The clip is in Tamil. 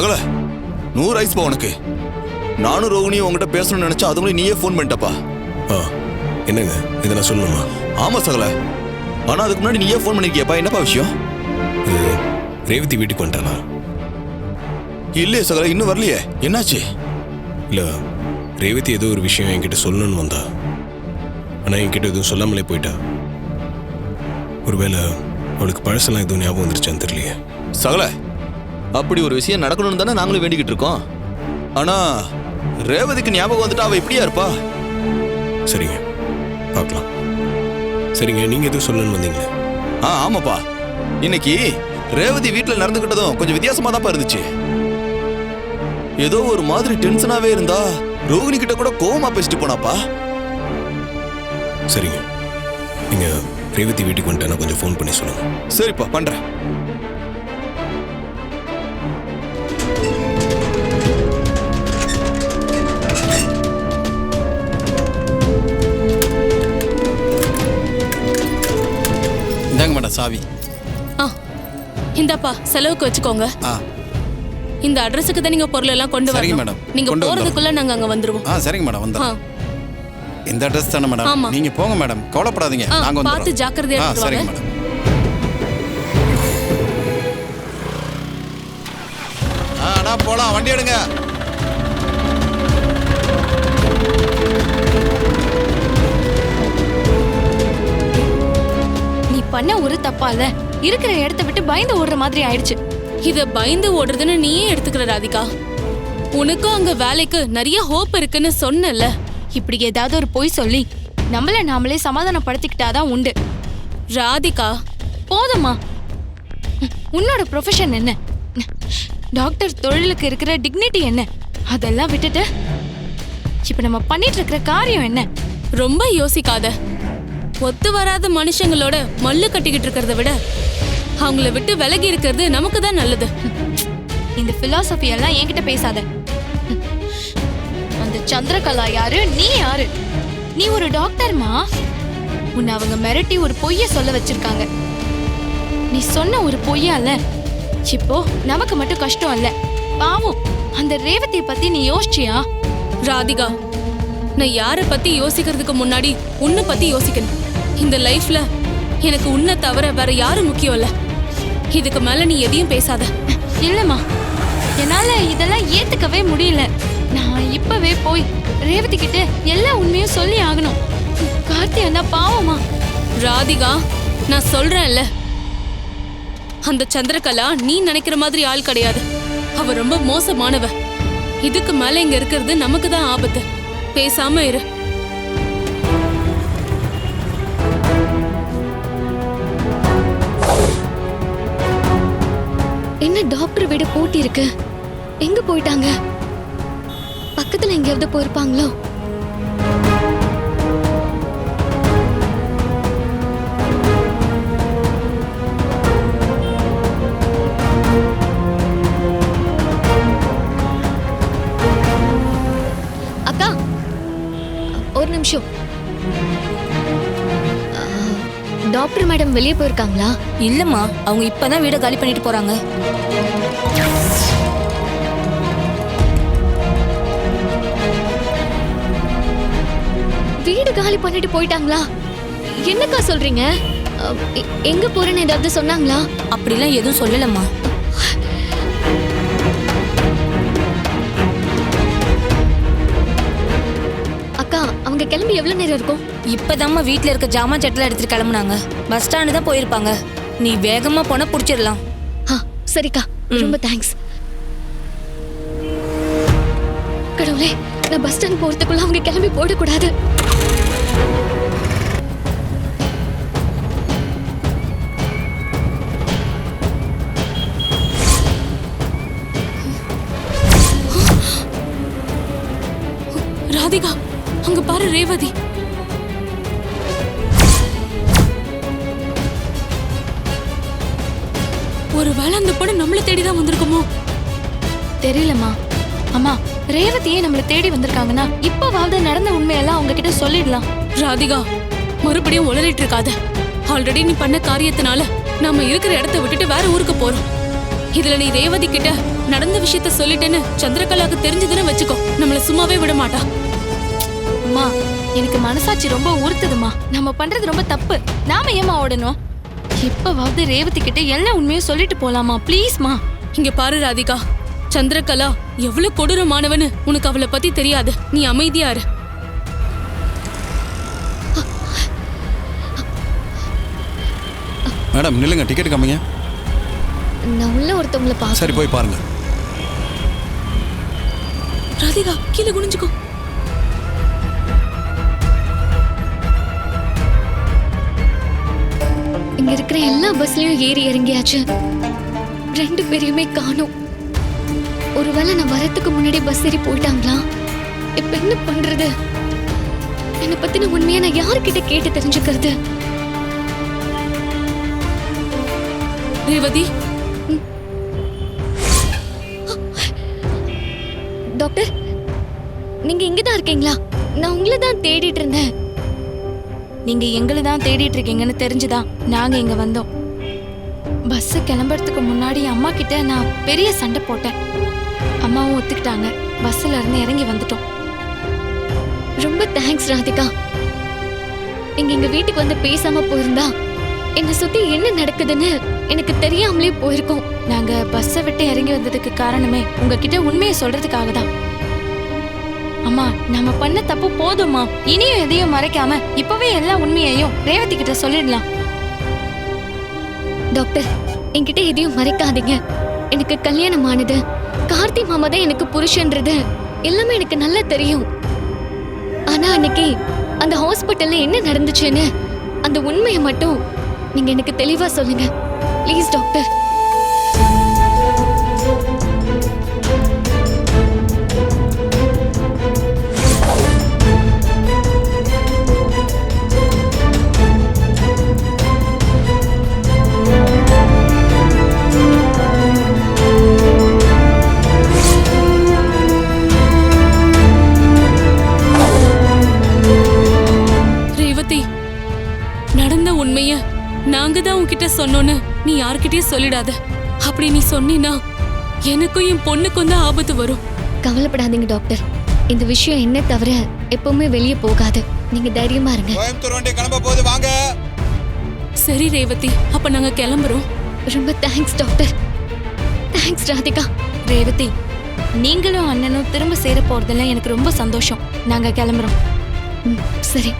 சகல 100 ஐஸ்பா உனக்கு. நானும் ரோகிணியும் உங்ககிட்ட பேசணும்னு நினைச்சா அதுங்களும் நீயே ஃபோன் பண்ணிட்டப்பா. என்னங்க இதை நான் சொல்லணுமா? ஆமா சகல, ஆனா அதுக்கு முன்னாடி நீயே ஃபோன் பண்ணிருக்கியப்பா. என்னப்பா விஷயம்? ரேவதி வீட்டுக்கு வந்துட்டானா? இல்லையே சகல, இன்னும் வரலையே. என்னாச்சு? இல்லை, ரேவதி ஏதோ ஒரு விஷயம் என்கிட்ட சொல்லணும்னு வந்தா. ஆனால் என்கிட்ட எதுவும் சொல்லாமலே போயிட்டா. ஒருவேளை அவளுக்கு பழசெல்லாம் எதுவும் ஞாபகம் வந்துருச்சான்னு தெரியலையே. சகல, அப்படி ஒரு விஷயம் நடக்கணும்னு தானே நாங்களும் வேண்டிக்கிட்டு இருக்கோம். ஆனா ரேவதிக்கு ஞாபகம் வந்துட்டு அவ இப்படியா இருப்பா? சரிங்க, பார்க்கலாம். சரிங்க, நீங்க எதுவும் சொல்லணும்னு வந்தீங்களே? ஆமாப்பா, இன்னைக்கு ரேவதி வீட்டில் நடந்துகிட்டதும் கொஞ்சம் வித்தியாசமா தான் இருந்துச்சு. ஏதோ ஒரு மாதிரி டென்ஷனாவே இருந்தா. ரோகிணி கிட்ட கூட கோவமா பேசிட்டு போனாப்பா. சரிங்க, நீங்க ரேவதி வீட்டுக்கு வந்துட்டா கொஞ்சம் ஃபோன் பண்ணி சொல்லுங்க. சரிப்பா, பண்றேன். இந்தாங்க மேடம் சாவி. இந்தாப்பா, செலவுக்கு வச்சுக்கோங்க. இந்த அட்ரஸுக்கு தான் நீங்க பொருள் எல்லாம் கொண்டு வரீங்க மேடம். நீங்க போறதுக்குள்ள நாங்க அங்க வந்துருவோம். சரிங்க மேடம், வந்துறோம். இந்த அட்ரஸ் தானே மேடம்? நீங்க போங்க மேடம், கவலைப்படாதீங்க, நாங்க வந்துறோம். பார்த்து ஜாக்கிரதையா இருங்க. சரிங்க மேடம். அண்ணா போலாம், வண்டி எடுங்க. நீ பண்ண ஒரு தப்பால இருக்கிற இடத்தை விட்டு பயந்து ஓடுற மாதிரி ஆயிடுச்சு. இத பயந்து ஓடுறதுன்னு நீயே எடுத்துக்கிற ராதிகா. உனக்கும் அங்க வேலைக்கு நிறைய ஹோப் இருக்குன்னு சொன்னல. இப்படி ஏதாவது ஒரு பொய் சொல்லி நம்மள நாமளே சமாதானப்படுத்திக்கிட்டாதான் உண்டு. ராதிகா போதுமா? உன்னோட ப்ரொஃபஷன் என்ன? டாக்டர் தொழிலுக்கு இருக்கிற டிக்னிட்டி என்ன? அதெல்லாம் விட்டுட்டு இப்ப நம்ம பண்ணிட்டு இருக்கிற காரியம் என்ன? ரொம்ப யோசிக்காத. ஒத்து வராத மனுஷங்களோட மல்லு கட்டிக்கிட்டு இருக்கிறத விட அவங்கள விட்டு விலகி இருக்கிறது நமக்கு தான் நல்லது. இந்த பிலாசபி எல்லாம் என்கிட்ட பேசாத. அந்த சந்திரகலா யாரு, நீ யாரு? நீ ஒரு டாக்டர்மா. உன்னை அவங்க மிரட்டி ஒரு பொய்ய சொல்ல வச்சிருக்காங்க. நீ சொன்ன ஒரு பொய்யால இப்போ நமக்கு மட்டும் கஷ்டம் இல்ல, பாவம் அந்த ரேவதியை பத்தி நீ யோசிச்சியா? ராதிகா, நான் யாரை பத்தி யோசிக்கிறதுக்கு முன்னாடி உன்னை பத்தி யோசிக்கணும். இந்த லைஃப்ல எனக்கு உன்னை தவிர வேற யாரும் முக்கியம் இல்ல. இதுக்கு மேல நீ எதையும் பேசாத. இல்லம்மா, என்னால இதெல்லாம் ஏத்துக்கவே முடியல. நான் இப்பவே போய் ரேவதி கிட்ட எல்லா உண்மையும் சொல்லி ஆகணும். கார்த்தி அண்ணா பாவமா. ராதிகா, நான் சொல்றேன்ல, அந்த சந்திரகலா நீ நினைக்கிற மாதிரி ஆள் கிடையாது. அவ ரொம்ப மோசமானவ. இதுக்கு மேல இங்க இருக்கிறது நமக்கு தான் ஆபத்து. பேசாம இரு. என்ன டாக்டர் வீடு பூட்டி இருக்கு? எங்க போயிட்டாங்க? பக்கத்துல எங்கேயாவது போயிருப்பாங்களோ? அக்கா, ஒரு நிமிஷம். டாக்டர் மேடம் வெளியே போயிருக்காங்களா? இல்லம்மா, அவங்க இப்பதான் வீட காலி பண்ணிட்டு போறாங்க. வீடு காலி பண்ணிட்டு போயிட்டாங்களா? என்னக்கா சொல்றீங்க? எங்க போறேன்னு ஏதாவது சொன்னாங்களா? அப்படிலாம் எதுவும் சொல்லலம்மா. அக்கா, அவங்க கிளம்பி எவ்வளவு நேரம் இருக்கும்? இப்பதாம்மா வீட்டுல இருக்க ஜாமான் சட்டெல்லாம் எடுத்துட்டு கிளம்புனாங்க. பஸ் ஸ்டாண்டு தான் போயிருப்பாங்க. நீ வேகமா போனா புடிச்சிடலாம். சரிக்கா, ரொம்ப தேங்க்ஸ். கடவுளே, நான் பஸ் ஸ்டாண்ட் போறதுக்குள்ள அவங்க கிளம்பி போடக்கூடாது. ராதிகா, அங்க பாரு ரேவதி. ஒருவேளை அந்த பொண்ணு நம்மள தேடிதான் வந்திருக்குமோ? தெரியலம்மா. அம்மா, ரேவதியே நம்மள தேடி வந்திருக்காங்கன்னா இப்பவாவது நடந்த உண்மையெல்லாம் அவங்க கிட்ட சொல்லிடலாம். ராதிகா, மறுபடியும் உளறிட்டு இருக்காத. ஆல்ரெடி நீ பண்ண காரியத்தினால நாம இருக்கிற இடத்த விட்டுட்டு வேற ஊருக்கு போறோம். இதுல நீ ரேவதி கிட்ட நடந்த விஷயத்த சொல்லிட்டேன்னு சந்திரகலாவுக்கு தெரிஞ்சதுன்னு வச்சுக்கோ, நம்மள சும்மாவே விட மாட்டா. அம்மா எனக்கு மனசாட்சி ரொம்ப உறுத்துதுமா. நம்ம பண்றது ரொம்ப தப்பு. நாம ஏமா ஓடணும்? இப்பவாவது ரேவதி கிட்ட எல்லா உண்மையும் சொல்லிட்டு போலாமா ப்ளீஸ்மா? இங்க பாரு ராதிகா, சந்திரகலா எவ்வளவு கொடூரமானவன்னு உனக்கு அவளை பத்தி தெரியாது. நீ அமைதியா இரு. மேடம் நில்லுங்க, டிக்கெட் காமிங்க. நான் உள்ள ஒருத்தவங்கள பாக்க. சரி போய் பாருங்க. ராதிகா கீழே குனிஞ்சுக்கோ. இங்க இருக்கிற எல்லா பஸ்லயும் ஏறி இறங்கியாச்சு. 2 பேரையுமே காணோம். ஒருவேளை நான் வரதுக்கு முன்னாடி பஸ் ஏறி போயிட்டாங்களா? இப்ப என்ன பண்றது? என்னை பத்தின உண்மையை நான் யார்கிட்ட கேட்டு தெரிஞ்சுக்கிறது? ரேவதி, டாக்டர் நீங்க இங்கதான் இருக்கீங்களா? நான் உங்களை தான் தேடிட்டு இருந்தேன். நீங்க எங்களை தான் தேடிட்டு இருக்கீங்கன்னு தெரிஞ்சுதான் நாங்க இங்க வந்தோம். பஸ் கிளம்புறதுக்கு முன்னாடி அம்மா கிட்ட நான் பெரிய சண்டை போட்டேன். அம்மாவும் ஒத்துக்கிட்டாங்க. பஸ்ல இருந்து இறங்கி வந்துட்டோம். ரொம்ப தேங்க்ஸ் ராதிகா. நீங்க எங்க வீட்டுக்கு வந்து பேசாம போயிருந்தா என்னை சுத்தி என்ன நடக்குதுன்னு எனக்கு தெரியாமலே போயிருக்கோம். நாங்க பஸ்ஸை விட்டு இறங்கி வந்ததுக்கு காரணமே உங்ககிட்ட உண்மையை சொல்றதுக்காக தான். அம்மா நம்ம பண்ண தப்பு போதுமா? இனியும் எதையும் மறைக்காம இப்பவே எல்லா உண்மையையும் ரேவதி கிட்ட சொல்லிடலாம். டாக்டர் என்கிட்ட எதையும் மறைக்காதீங்க. எனக்கு கல்யாணம் ஆனது, கார்த்தி மாமா தான் எனக்கு புருஷன்றது எல்லாமே எனக்கு நல்லா தெரியும். ஆனா அன்னைக்கு அந்த ஹாஸ்பிட்டல்ல என்ன நடந்துச்சுன்னு அந்த உண்மையை மட்டும் நீங்க எனக்கு தெளிவா சொல்லுங்க ப்ளீஸ் டாக்டர். நடந்த உண்மைய நாங்க தான் உன்கிட்ட சொன்னோன்னு நீ யார்கிட்டயும் சொல்லிடாத. அப்படி நீ சொன்னீன்னா எனக்கும் என் பொண்ணுக்கும் தான் ஆபத்து வரும். கவலைப்படாதீங்க டாக்டர். இந்த விஷயம் என்ன தவிர எப்பவுமே வெளியே போகாது. நீங்க தைரியமா இருங்க. கோயம்புத்தூர் வண்டி கிளம்ப போகுது, வாங்க. சரி ரேவதி, அப்ப நாங்க கிளம்புறோம். ரொம்ப thanks doctor. Thanks Radhika. Revathi, நீங்களும் அண்ணனும் திரும்ப சேர போறதுல எனக்கு ரொம்ப சந்தோஷம். நாங்க கிளம்புறோம். சரி.